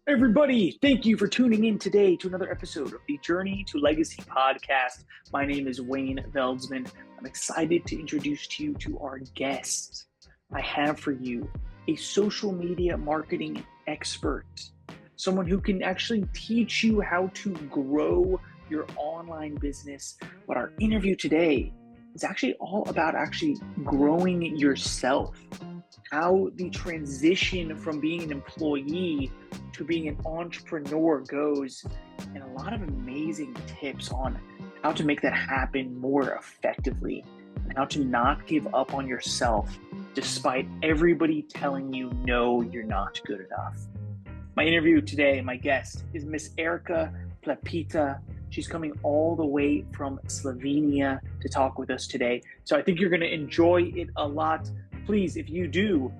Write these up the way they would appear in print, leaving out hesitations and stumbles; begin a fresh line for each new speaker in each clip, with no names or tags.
Everybody, thank you for tuning in today to another episode of the Journey to Legacy podcast. My name is Wayne Veldsman. I'm excited to introduce to you to our guest. I have for you a social media marketing expert, someone who can actually teach you how to grow your online business. But our interview today is actually all about actually growing yourself, how the transition from being an employee to being an entrepreneur goes, and a lot of amazing tips on how to make that happen more effectively and how to not give up on yourself despite everybody telling you no, you're not good enough. My interview today, my guest is Miss Erika Plepyte. She's coming all the way from Slovenia to talk with us today. So I think you're going to enjoy it a lot. Please, if you do,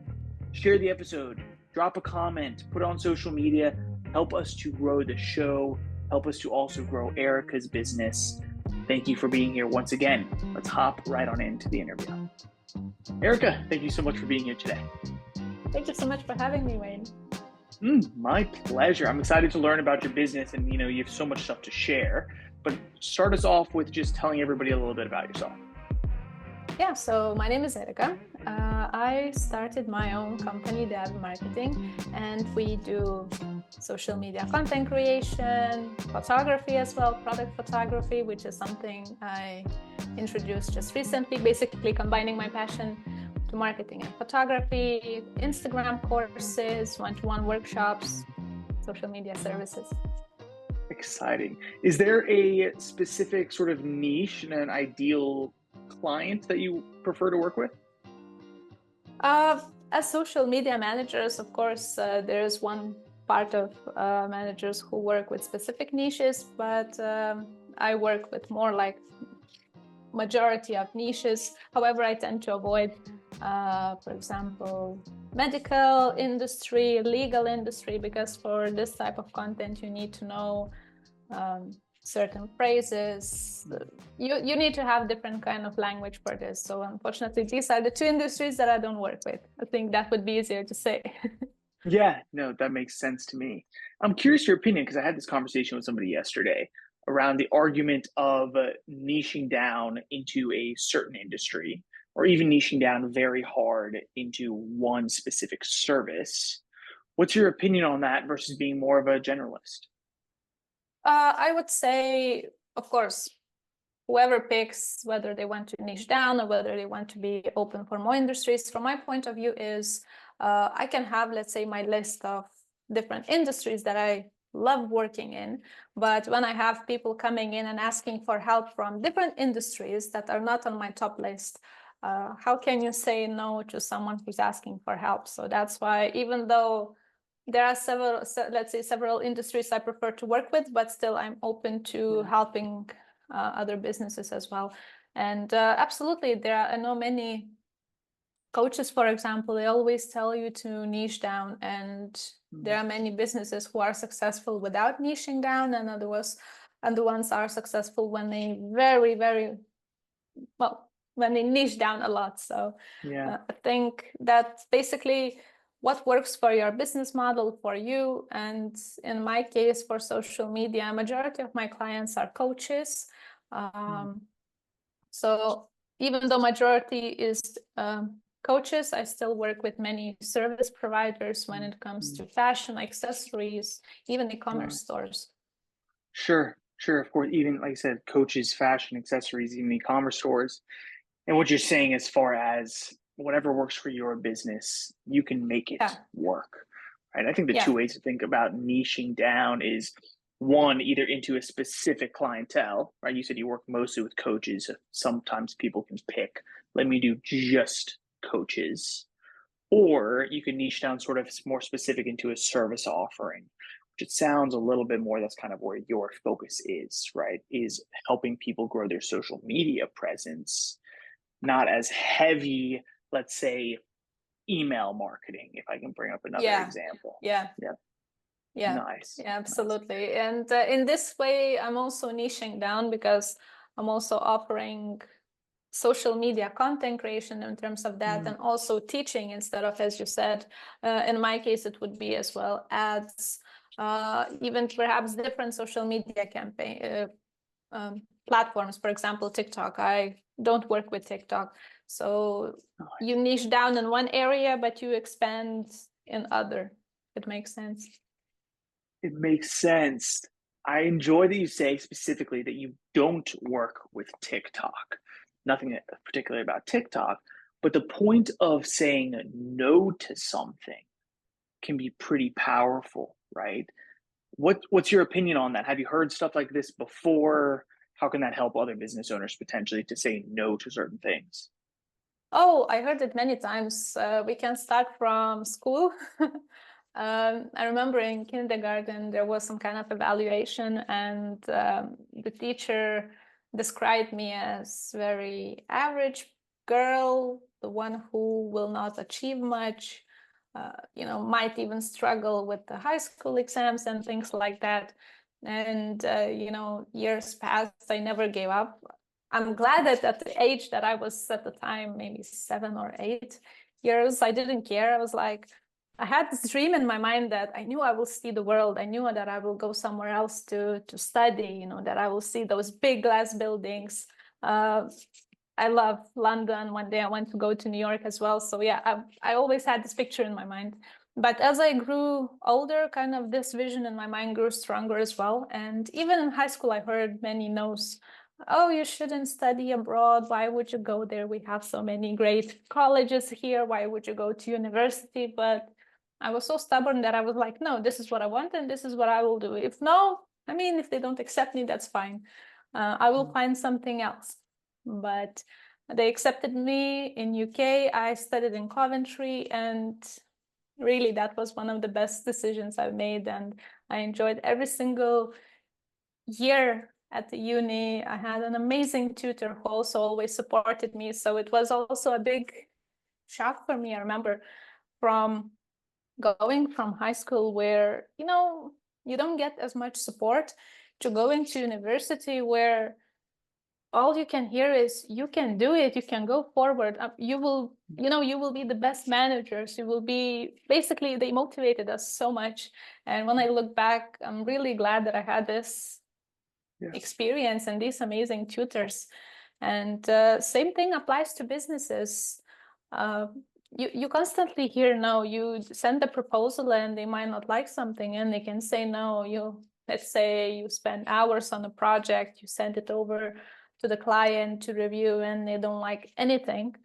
share the episode, drop a comment, put it on social media, help us to grow the show, help us to also grow Erika's business. Thank you for being here once again. Let's hop right on into the interview. Erika, thank you so much for being here today.
Thank you so much for having me, Wayne.
My pleasure. I'm excited to learn about your business, and you have so much stuff to share. But start us off with just telling everybody a little bit about yourself.
Yeah, so my name is Erika. I started my own company, Deavi Marketing, and we do social media content creation, photography as well, product photography, which is something I introduced just recently, basically combining my passion to marketing and photography, Instagram courses, one-to-one workshops, social media services.
Exciting. Is there a specific sort of niche and an ideal client that you prefer to work with?
As social media managers, of course, there is one part of managers who work with specific niches, but I work with more like majority of niches. However, I tend to avoid, for example, medical industry, legal industry, because for this type of content, you need to know certain phrases. You need to have different kind of language for this. So unfortunately, these are the two industries that I don't work with. I think that would be easier to say.
Yeah, no, that makes sense to me. I'm curious your opinion because I had this conversation with somebody yesterday around the argument of niching down into a certain industry or even niching down very hard into one specific service. What's your opinion on that versus being more of a generalist?
I would say, of course, whoever picks whether they want to niche down or whether they want to be open for more industries, from my point of view is I can have, let's say, my list of different industries that I love working in. But when I have people coming in and asking for help from different industries that are not on my top list, how can you say no to someone who's asking for help? So that's why, even though there are several industries I prefer to work with, but still I'm open to helping other businesses as well. And absolutely, I know many coaches, for example, they always tell you to niche down, and there are many businesses who are successful without niching down, and the ones are successful when they when they niche down a lot. So
Yeah.
I think that's basically what works for your business model for you. And in my case, for social media, a majority of my clients are coaches. So even though majority is coaches, I still work with many service providers when it comes to fashion, accessories, even e-commerce stores.
Sure, sure. Of course, even like I said, coaches, fashion, accessories, even e-commerce stores. And what you're saying as far as whatever works for your business, you can make it work, right? I think the two ways to think about niching down is one, either into a specific clientele, right? You said you work mostly with coaches. Sometimes people can pick, let me do just coaches. Or you can niche down sort of more specific into a service offering, which it sounds a little bit more that's kind of where your focus is, right? Is helping people grow their social media presence, not as heavy, let's say, email marketing, if I can bring up another example.
Yeah.
Nice.
Yeah, absolutely. Nice. And in this way, I'm also niching down because I'm also offering social media content creation in terms of that, and also teaching instead of, as you said, in my case, it would be as well ads, even perhaps different social media campaign platforms. For example, TikTok. I don't work with TikTok. So you niche down in one area, but you expand in other. It makes sense.
It makes sense. I enjoy that you say specifically that you don't work with TikTok. Nothing particularly about TikTok, but the point of saying no to something can be pretty powerful, right? What's your opinion on that? Have you heard stuff like this before? How can that help other business owners potentially to say no to certain things?
Oh, I heard it many times. We can start from school. I remember in kindergarten, there was some kind of evaluation, and the teacher described me as very average girl, the one who will not achieve much, might even struggle with the high school exams and things like that. And, years passed, I never gave up. I'm glad that at the age that I was at the time, maybe 7 or 8 years, I didn't care. I was like, I had this dream in my mind that I knew I will see the world. I knew that I will go somewhere else to study, that I will see those big glass buildings. I love London. One day I went to go to New York as well. So yeah, I always had this picture in my mind. But as I grew older, kind of this vision in my mind grew stronger as well. And even in high school, I heard many no's. Oh, you shouldn't study abroad. Why would you go there? We have so many great colleges here. Why would you go to university? But I was so stubborn that I was like, no, this is what I want and this is what I will do. If no, if they don't accept me, that's fine. I will find something else. But they accepted me in UK. I studied in Coventry, and really that was one of the best decisions I've made. And I enjoyed every single year at the uni. I had an amazing tutor who also always supported me. So it was also a big shock for me. I remember from going from high school where, you don't get as much support, to going to university where all you can hear is you can do it, you can go forward, you will be the best managers, you will be, basically they motivated us so much. And when I look back, I'm really glad that I had this experience and these amazing tutors. And same thing applies to businesses. You constantly hear no. You send a proposal and they might not like something and they can say no. Let's say you spend hours on a project, you send it over to the client to review and they don't like anything.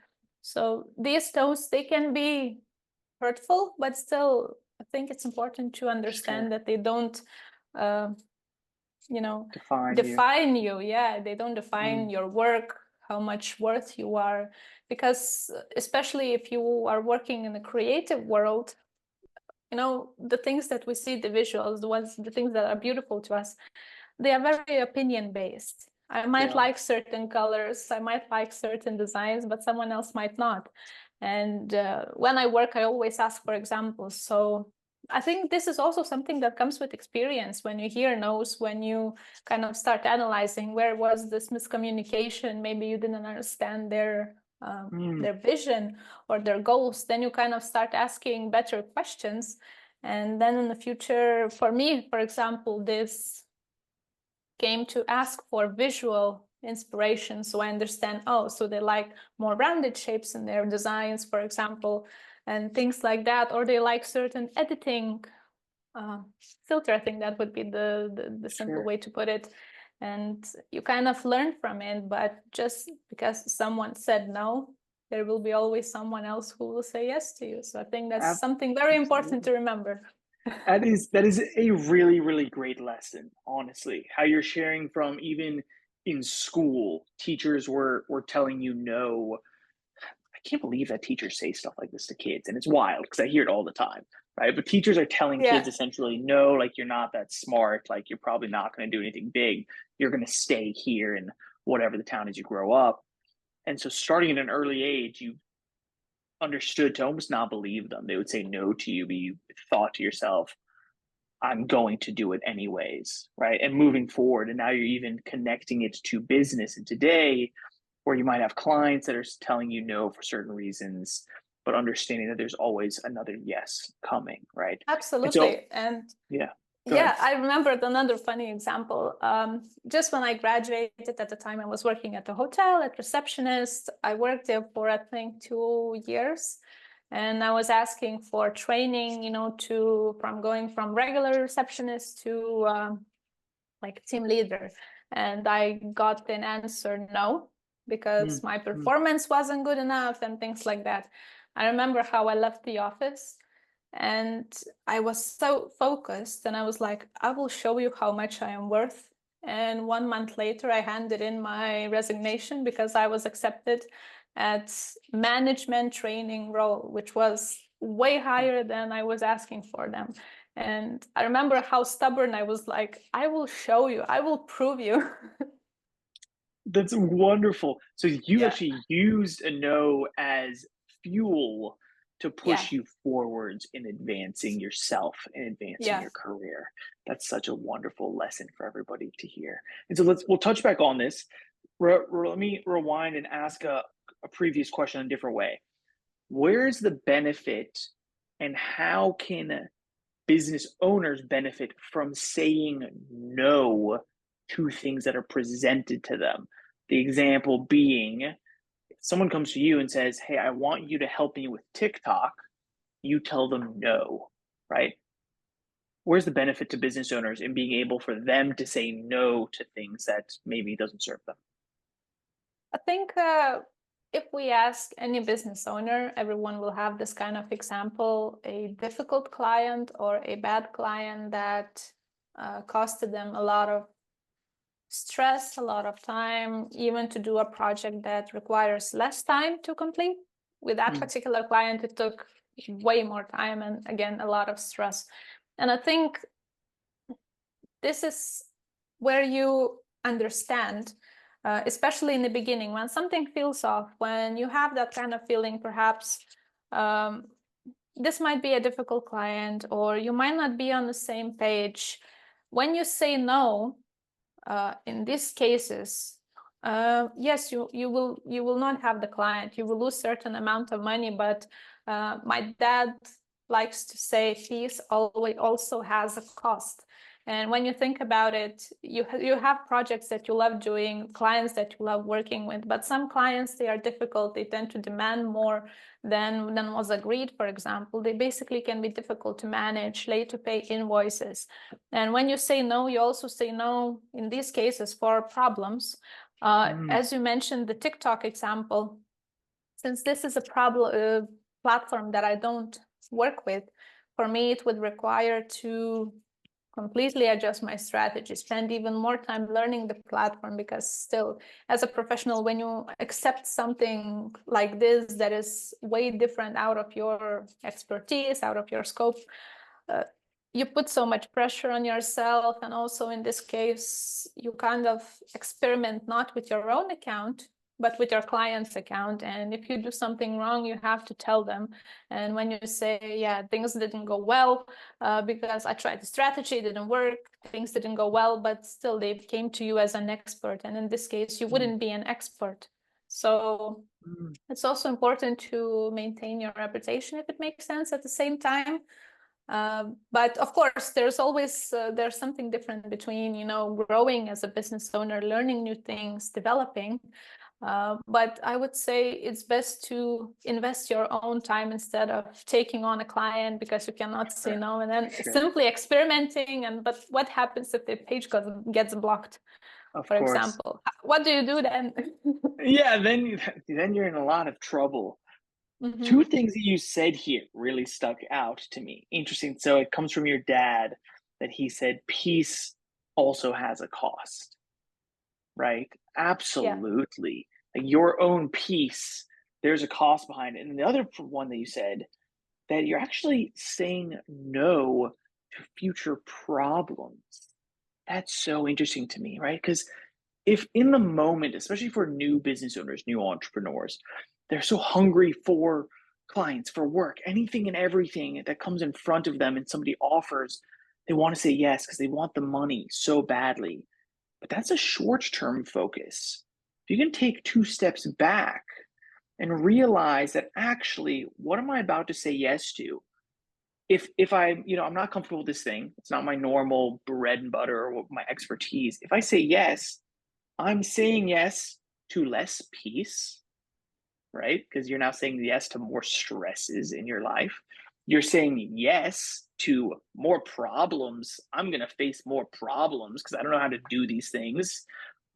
So these no's, they can be hurtful, but still I think it's important to understand that they don't define you. Yeah, they don't define your work, how much worth you are, because especially if you are working in the creative world, the things that we see, the visuals, the things that are beautiful to us, they are very opinion based. I might like certain colors, I might like certain designs, but someone else might not. And when I work, I always ask for examples. So I think this is also something that comes with experience. When you hear no's, when you kind of start analyzing where was this miscommunication, maybe you didn't understand their vision or their goals, then you kind of start asking better questions. And then in the future, for me, for example, this came to ask for visual inspiration. So I understand, so they like more rounded shapes in their designs, for example, and things like that, or they like certain editing filter. I think that would be the simple way to put it. And you kind of learn from it, but just because someone said no, there will be always someone else who will say yes to you. So I think that's something very important to remember.
That is a really, really great lesson, honestly. How you're sharing from even in school, teachers were telling you no. I can't believe that teachers say stuff like this to kids, and it's wild because I hear it all the time, right? But teachers are telling kids essentially, no, like you're not that smart, like you're probably not going to do anything big. You're going to stay here in whatever the town is you grow up. And so starting at an early age, you understood to almost not believe them. They would say no to you, but you thought to yourself, I'm going to do it anyways, right? And moving forward, and now you're even connecting it to business. And today, or you might have clients that are telling you no for certain reasons, but understanding that there's always another yes coming, right? And so,
Absolutely. And
yeah, go ahead.
yeah, I remembered another funny example. Just when I graduated at the time, I was working at a hotel at receptionist. I worked there for, I think, 2 years. And I was asking for training, from going from regular receptionist to like team leader. And I got an answer no, because my
Mm-hmm.
performance wasn't good enough and things like that. I remember how I left the office and I was so focused and I was like, I will show you how much I am worth. And 1 month later, I handed in my resignation because I was accepted at management training role, which was way higher than I was asking for them. And I remember how stubborn I was, like, I will show you, I will prove you.
That's wonderful. So you
Yeah.
actually used a no as fuel to
Yeah.
push you forwards in advancing yourself and advancing
Yeah.
your career. That's such a wonderful lesson for everybody to hear. And so we'll touch back on this. Let me rewind and ask a previous question in a different way. Where is the benefit and how can business owners benefit from saying no to things that are presented to them? The example being, if someone comes to you and says, hey, I want you to help me with TikTok, you tell them no, right? Where's the benefit to business owners in being able for them to say no to things that maybe doesn't serve them?
I think if we ask any business owner, everyone will have this kind of example, a difficult client or a bad client that costed them a lot of stress, a lot of time, even to do a project that requires less time to complete. With that particular client, it took way more time and again, a lot of stress. And I think this is where you understand, especially in the beginning, when something feels off, when you have that kind of feeling, perhaps this might be a difficult client or you might not be on the same page. When you say no, in these cases, yes, you will not have the client. You will lose certain amount of money, but my dad likes to say peace always also has a cost. And when you think about it, you have projects that you love doing, clients that you love working with, but some clients, they are difficult. They tend to demand more than was agreed, for example. They basically can be difficult to manage, late to pay invoices. And when you say no, you also say no, in these cases, for problems. As you mentioned, the TikTok example, since this is a problem platform that I don't work with, for me, it would require to completely adjust my strategy, spend even more time learning the platform, because still, as a professional, when you accept something like this that is way different out of your expertise, out of your scope, you put so much pressure on yourself. And also in this case, you kind of experiment not with your own account, but with your client's account. And if you do something wrong, you have to tell them. And when you say, yeah, things didn't go well because I tried the strategy, it didn't work, things didn't go well, but still they came to you as an expert. And in this case, you wouldn't be an expert. So it's also important to maintain your reputation, if it makes sense, at the same time. But of course, there's always there's something different between growing as a business owner, learning new things, developing. But I would say it's best to invest your own time instead of taking on a client because you cannot say no, and then simply experimenting. But what happens if the page gets blocked, for example? What do you do then?
Yeah, then you're in a lot of trouble. Two things that you said here really stuck out to me. Interesting. So it comes from your dad that he said peace also has a cost, right?
Yeah.
Absolutely. Like your own peace, there's a cost behind it. And the other one that you said, that you're actually saying no to future problems. That's so interesting to me, right? Because if in the moment, especially for new business owners, new entrepreneurs, they're so hungry for clients, for work, anything and everything that comes in front of them and somebody offers, they want to say yes because they want the money so badly. But that's a short term focus. if you can take 2 steps back and realize that actually, what am I about to say yes to? If I, I'm not comfortable with this thing, it's not my normal bread and butter or my expertise. If I say yes, I'm saying yes to less peace, right? Because you're now saying yes to more stresses in your life. You're saying yes to more problems. I'm going to face more problems because I don't know how to do these things.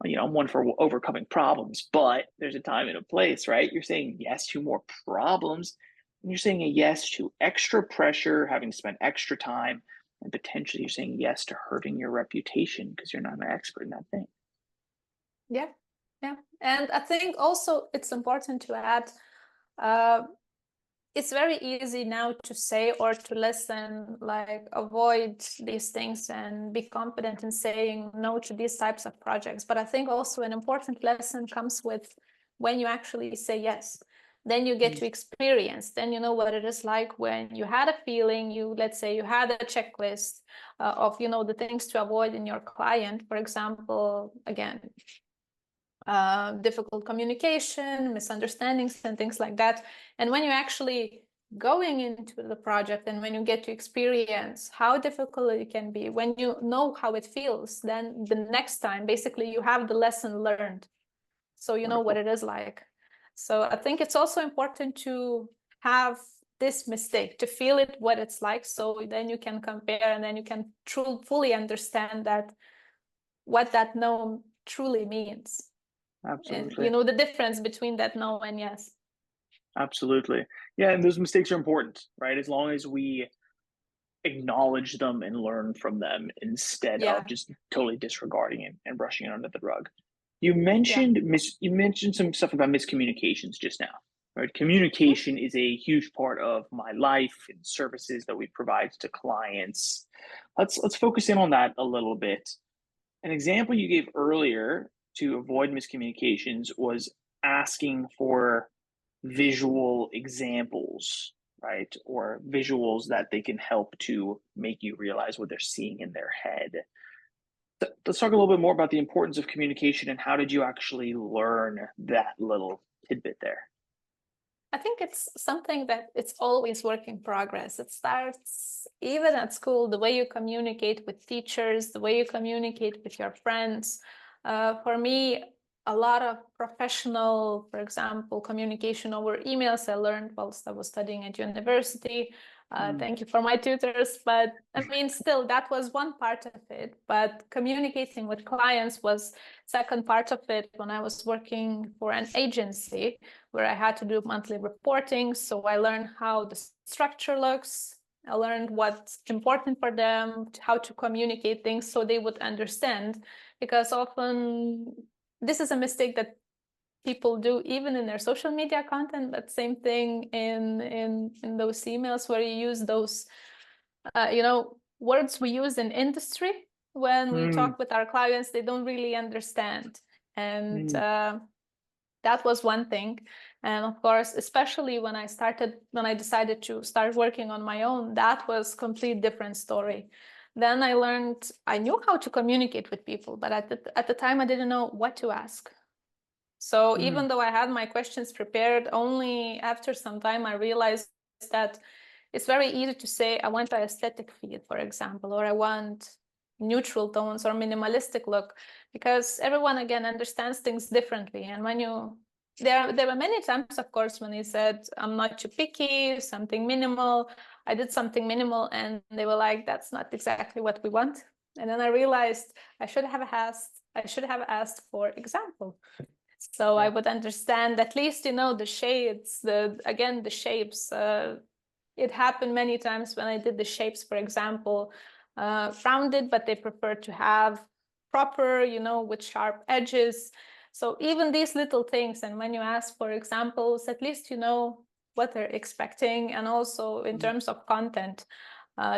I'm one for overcoming problems, but there's a time and a place, right? You're saying yes to more problems, and you're saying a yes to extra pressure, having spent extra time, and potentially you're saying yes to hurting your reputation because you're not an expert in that thing.
Yeah, yeah. And I think also it's important to add, uh, it's very easy now to say or to listen, like avoid these things and be confident in saying no to these types of projects. But I think also an important lesson comes with when you actually say yes. Then you get to experience, then you know what it is like when you had a feeling, let's say you had a checklist of, the things to avoid in your client. For example, again, difficult communication, misunderstandings, and things like that. And when you're actually going into the project and when you get to experience how difficult it can be, when you know how it feels, then the next time, basically, you have the lesson learned. So you know what it is like. So I think it's also important to have this mistake, to feel it, what it's like. So then you can compare and then you can fully understand that what that no truly means.
Absolutely.
And the difference between that no and yes.
Absolutely. Yeah, and those mistakes are important, right? As long as we acknowledge them and learn from them instead
Yeah,
of just totally disregarding it and brushing it under the rug.
yeah,
You mentioned some stuff about miscommunications just now, right? Communication is a huge part of my life and services that we provide to clients. Let's focus in on that a little bit. An example you gave earlier to avoid miscommunications was asking for visual examples, right? Or visuals that they can help to make you realize what they're seeing in their head. Let's talk a little bit more about the importance of communication and how did you actually learn that little tidbit there?
I think it's something that it's always work in progress. It starts even at school, the way you communicate with teachers, the way you communicate with your friends. For me, a lot of professional, for example, communication over emails I learned whilst I was studying at university. Thank you for my tutors. But I mean, still, that was one part of it. But communicating with clients was second part of it when I was working for an agency where I had to do monthly reporting. So I learned how the structure looks. I learned what's important for them, how to communicate things so they would understand. Because often this is a mistake that people do even in their social media content. That same thing in those emails where you use those words we use in industry when we
Mm,
talk with our clients, they don't really understand. And
mm,
that was one thing. And of course, especially when I decided to start working on my own, that was complete different story. Then I knew how to communicate with people, but at the time I didn't know what to ask. So
mm,
even though I had my questions prepared, only after some time I realized that it's very easy to say, I want an aesthetic feed, for example, or I want neutral tones or minimalistic look, because everyone, again, understands things differently. And there were many times, of course, when he said, I'm not too picky, something minimal. I did something minimal, and they were like, that's not exactly what we want. And then I realized I should have asked for example. So I
yeah.
would understand at least, the shades, the shapes. It happened many times when I did the shapes, for example, rounded, but they prefer to have proper, with sharp edges. So even these little things, and when you ask for examples, at least you know what they're expecting. And also in terms of content,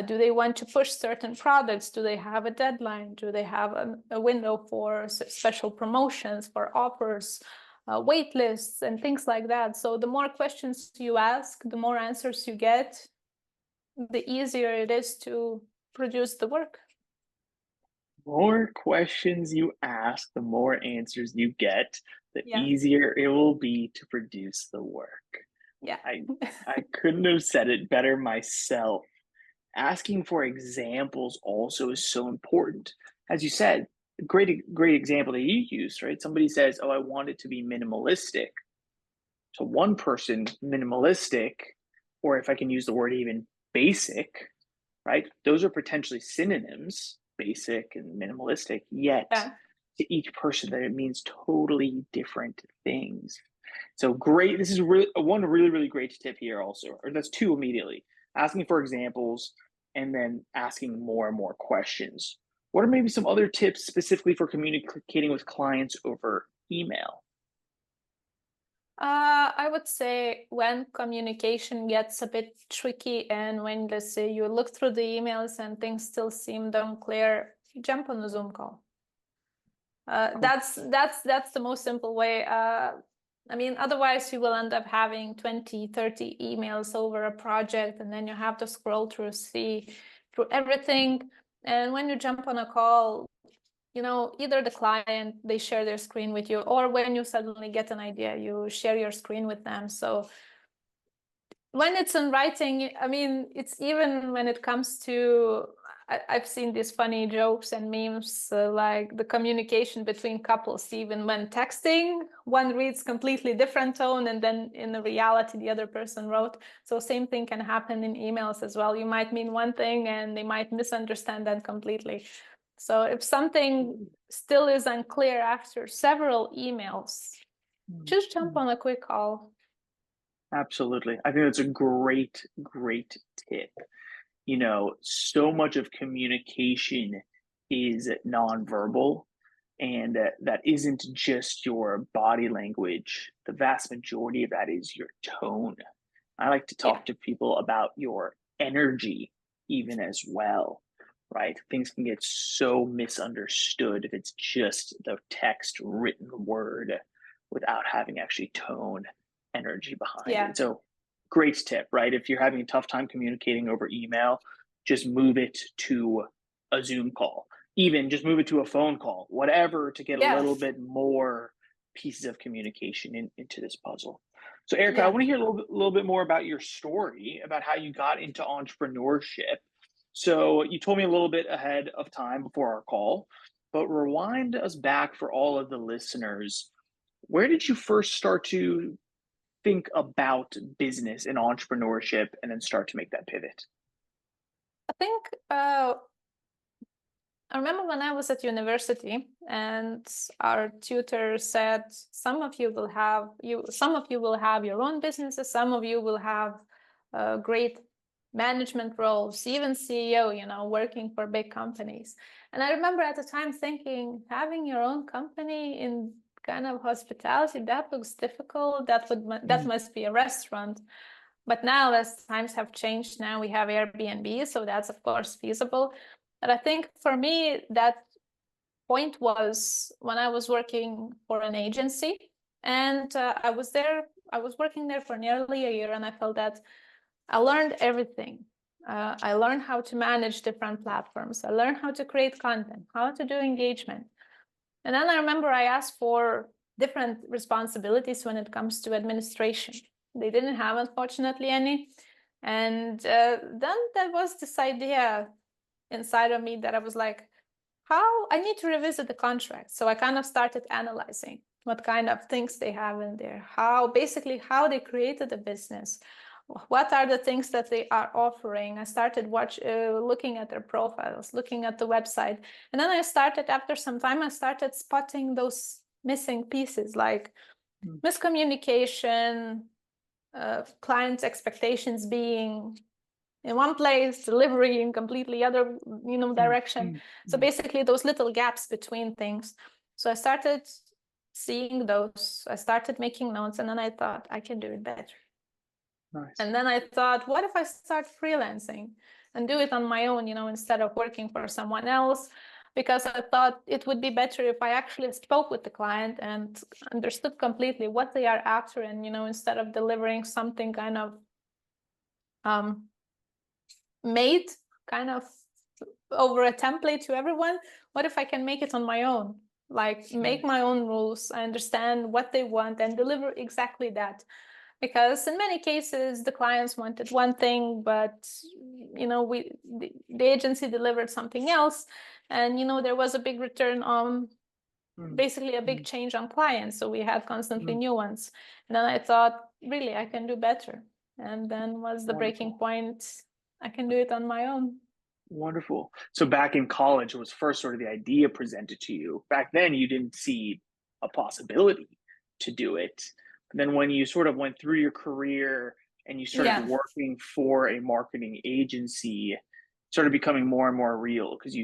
do they want to push certain products? Do they have a deadline? Do they have a window for special promotions, for offers, wait lists, and things like that? So the more questions you ask, the more answers you get, the easier it is to produce the work.
More questions you ask, the more answers you get. the
Yeah.
easier it will be to produce the work.
Yeah.
I couldn't have said it better myself. Asking for examples also is so important. As you said, a great example that you used, right? Somebody says, "Oh, I want it to be minimalistic." To one person, minimalistic, or if I can use the word even basic, right? Those are potentially synonyms, basic and minimalistic, yet
Yeah.
to each person that it means totally different things. So great. This is really one really great tip here also, or that's two immediately. Asking for examples and then asking more and more questions. What are maybe some other tips specifically for communicating with clients over email?
I would say when communication gets a bit tricky and when, let's say, you look through the emails and things still seem unclear, jump on a Zoom call.
Cool.
That's the most simple way. I mean, otherwise you will end up having 20, 30 emails over a project, and then you have to scroll see through everything. And when you jump on a call, either the client, they share their screen with you, or when you suddenly get an idea, you share your screen with them. So when it's in writing, I mean, it's even when it comes to, I've seen these funny jokes and memes, like the communication between couples, even when texting, one reads completely different tone, and then in the reality, the other person wrote. So same thing can happen in emails as well. You might mean one thing and they might misunderstand that completely. So if something still is unclear after several emails, just jump on a quick call.
Absolutely. I think that's a great tip. So much of communication is nonverbal, and that isn't just your body language. The vast majority of that is your tone. I like to
Yeah.
talk to people about your energy, even as well, right? Things can get so misunderstood if it's just the text written word without having actually tone, energy behind
Yeah.
it. So, great tip, right? If you're having a tough time communicating over email, just move it to a Zoom call, even just move it to a phone call, whatever, to get a
Yeah.
little bit more pieces of communication into this puzzle. So, Erika, I
Yeah.
want to hear a little bit more about your story, about how you got into entrepreneurship. So, you told me a little bit ahead of time before our call, but rewind us back for all of the listeners. Where did you first start to think about business and entrepreneurship and then start to make that pivot?
I think I remember when I was at university and our tutor said, some of you will have your own businesses, some of you will have great management roles, even CEO, working for big companies. And I remember at the time thinking, having your own company in kind of hospitality, that looks difficult. That must be a restaurant. But now, as times have changed, now we have Airbnb, so that's of course feasible. And I think for me, that point was when I was working for an agency, and I was working there for nearly a year, and I felt that I learned everything. I learned how to manage different platforms. I learned how to create content, how to do engagement. And then I remember I asked for different responsibilities when it comes to administration. They didn't have, unfortunately, any. And then there was this idea inside of me that I was like, how I need to revisit the contract. So I kind of started analyzing what kind of things they have in there, how they created a business, what are the things that they are offering. I started looking at their profiles, looking at the website, and then after some time I started spotting those missing pieces, like miscommunication, client expectations being in one place, delivery in completely other direction. So basically those little gaps between things. So I started seeing those, I started making notes, and then I thought I can do it better.
Nice.
And then I thought, what if I start freelancing and do it on my own, instead of working for someone else? Because I thought it would be better if I actually spoke with the client and understood completely what they are after, and instead of delivering something kind of made kind of over a template to everyone, what if I can make it on my own? like make my own rules. I understand what they want and deliver exactly that. Because in many cases, the clients wanted one thing, but the agency delivered something else, and there was a big return on basically a big change on clients. So we had constantly new ones, and then I thought, really, I can do better. And then was the breaking point. I can do it on my own.
Wonderful. So back in college, it was first sort of the idea presented to you. Back then, you didn't see a possibility to do it. And then when you sort of went through your career and you started working for a marketing agency, it started becoming more and more real because you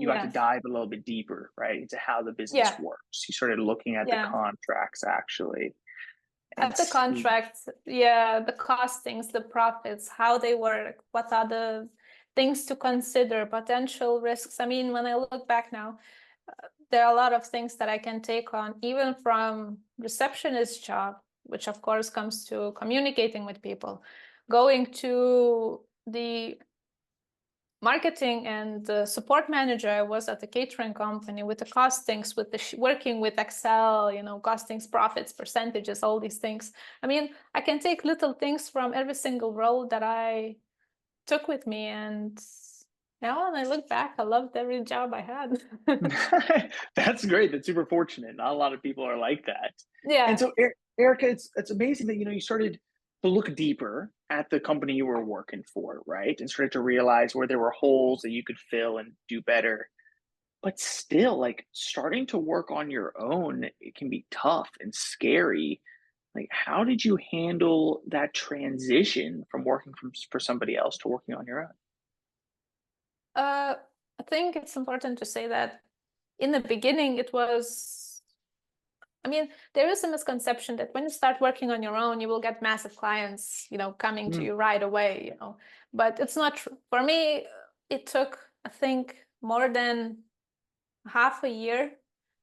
got to dive a little bit deeper, right, into how the business works. You started looking at the contracts actually.
At the contracts, the costings, the profits, how they work, what are the things to consider, potential risks. I mean, when I look back now, there are a lot of things that I can take on, even from receptionist job, which of course comes to communicating with people, going to the marketing and support manager. I was at a catering company with the costings, with the working with Excel, costings, profits, percentages, all these things. I mean, I can take little things from every single role that I took with me, and now when I look back, I loved every job I had.
That's great. That's super fortunate. Not a lot of people are like that.
Yeah.
And so, Erika, it's amazing that you started to look deeper at the company you were working for, right? And started to realize where there were holes that you could fill and do better. But still, like starting to work on your own, it can be tough and scary. Like, how did you handle that transition from working for somebody else to working on your own?
I think it's important to say that in the beginning, there is a misconception that when you start working on your own, you will get massive clients, coming to you right away, but it's not true. For me, it took, I think, more than half a year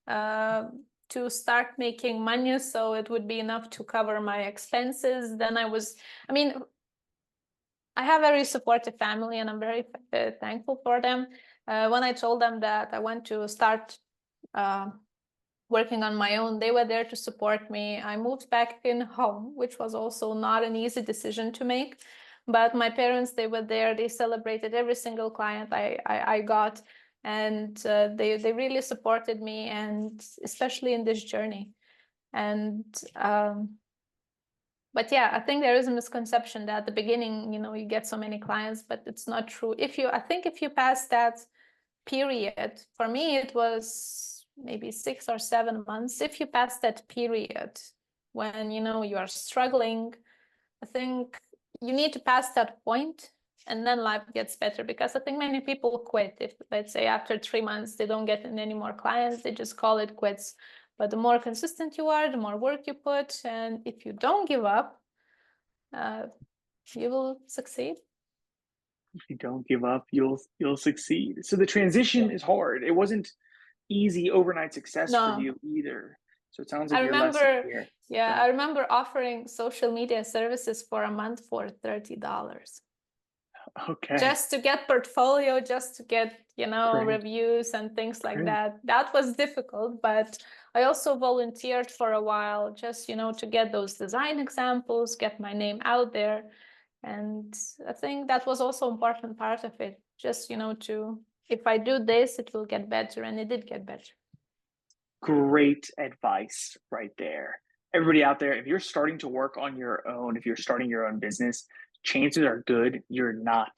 to start making money, so it would be enough to cover my expenses. Then I have a very supportive family, and I'm very thankful for them. When I told them that I want to start working on my own, they were there to support me. I moved back in home, which was also not an easy decision to make. But my parents, they were there. They celebrated every single client I got. And they really supported me, and especially in this journey. And but yeah, I think there is a misconception that at the beginning, you get so many clients, but it's not true. I think if you pass that period, for me, it was maybe 6 or 7 months. If you pass that period when, you are struggling, I think you need to pass that point, and then life gets better. Because I think many people quit. If, let's say, after 3 months, they don't get any more clients, they just call it quits. But the more consistent you are, the more work you put, and if you don't give up, you will succeed.
If you don't give up, you'll succeed. So the transition is hard. It wasn't easy overnight success for you either. So it sounds like your lesson here.
I remember offering social media services for a month for $30.
Okay.
Just to get portfolio, just to get,
Great.
reviews and things like that. That was difficult, but I also volunteered for a while just, to get those design examples, get my name out there. And I think that was also important part of it. Just, if I do this, it will get better. And it did get better.
Great advice right there. Everybody out there, if you're starting to work on your own, if you're starting your own business, chances are good you're not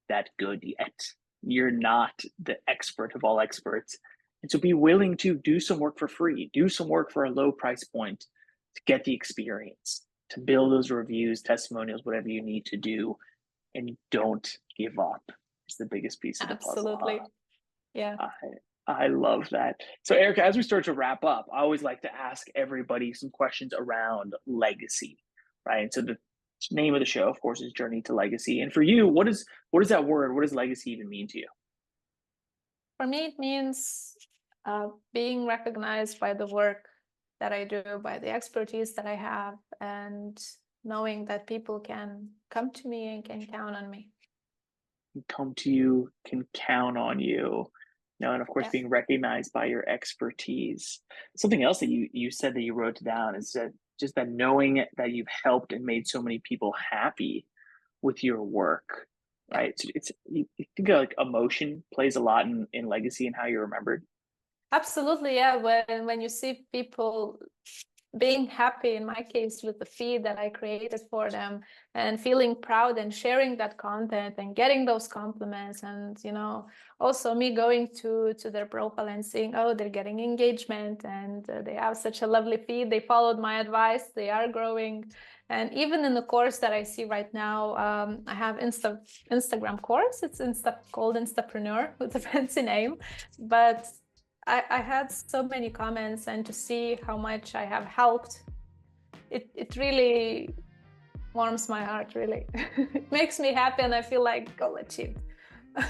that good yet. You're not the expert of all experts. And so be willing to do some work for free, do some work for a low price point to get the experience, to build those reviews, testimonials, whatever you need to do. And don't give up. It's the biggest piece of the puzzle.
Absolutely. Yeah.
I love that. So, Erika, as we start to wrap up, I always like to ask everybody some questions around legacy, right? So the name of the show, of course, is Journey to Legacy. And for you, what is that word? What does legacy even mean to you?
For me, it means being recognized by the work that I do, by the expertise that I have, and knowing that people can come to me and can count on me.
Come to you, can count on you. No, and of course,
Yeah,
being recognized by your expertise. Something else that you said that you wrote down is that just that knowing that you've helped and made so many people happy with your work,
yeah.
right? So you think like emotion plays a lot in legacy and how you're remembered.
Absolutely, yeah. When you see people being happy, in my case, with the feed that I created for them, and feeling proud and sharing that content and getting those compliments, and also me going to their profile and seeing, oh, they're getting engagement, and they have such a lovely feed. They followed my advice. They are growing. And even in the course that I see right now, I have Instagram course. It's called Instapreneur with a fancy name, but I had so many comments, and to see how much I have helped, it really warms my heart, really. It makes me happy, and I feel like goal achieved.
I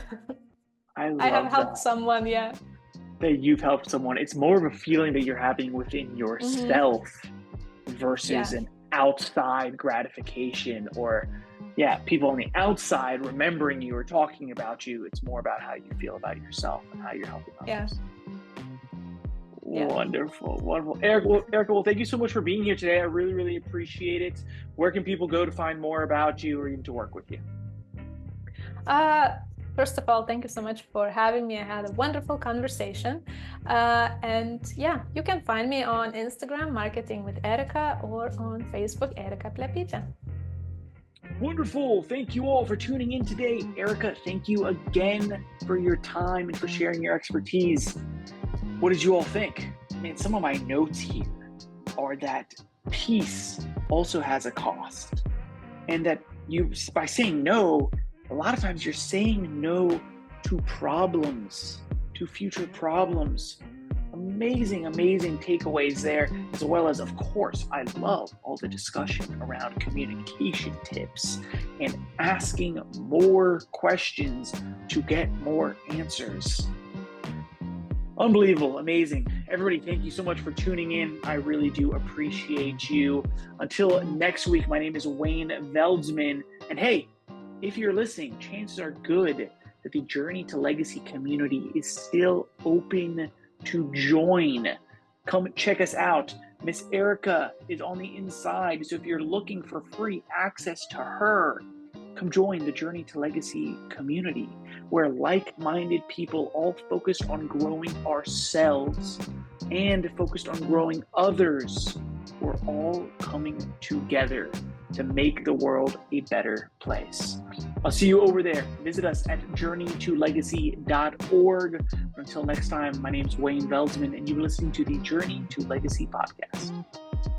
I have
love
helped
that.
someone, yeah.
That you've helped someone. It's more of a feeling that you're having within
Mm-hmm.
yourself versus
Yeah,
an outside gratification or people on the outside remembering you or talking about you. It's more about how you feel about yourself and how you're helping
yeah,
others.
yeah.
Wonderful, wonderful. Erica, well, thank you so much for being here today. I really, really appreciate it. Where can people go to find more about you or even to work with you?
Uh, First of all, thank you so much for having me. I had a wonderful conversation. And yeah, you can find me on Instagram, Marketing with Erika, or on Facebook, Erika Plepyte.
Wonderful. Thank you all for tuning in today. Erica, thank you again for your time and for sharing your expertise. What did you all think? Man, some of my notes here are that peace also has a cost. And that by saying no, a lot of times you're saying no to problems, to future problems. Amazing, amazing takeaways there, as well as, of course, I love all the discussion around communication tips and asking more questions to get more answers. Unbelievable, amazing. Everybody, thank you so much for tuning in. I really do appreciate you. Until next week, my name is Wayne Veldsman. And hey, if you're listening, chances are good that the Journey to Legacy community is still open to join. Come check us out. Miss Erika is on the inside. So if you're looking for free access to her, come join the Journey to Legacy community, where like-minded people all focused on growing ourselves and focused on growing others. We're all coming together to make the world a better place. I'll see you over there. Visit us at journeytolegacy.org. Until next time, my name is Wayne Veldsman, and you're listening to the Journey to Legacy podcast.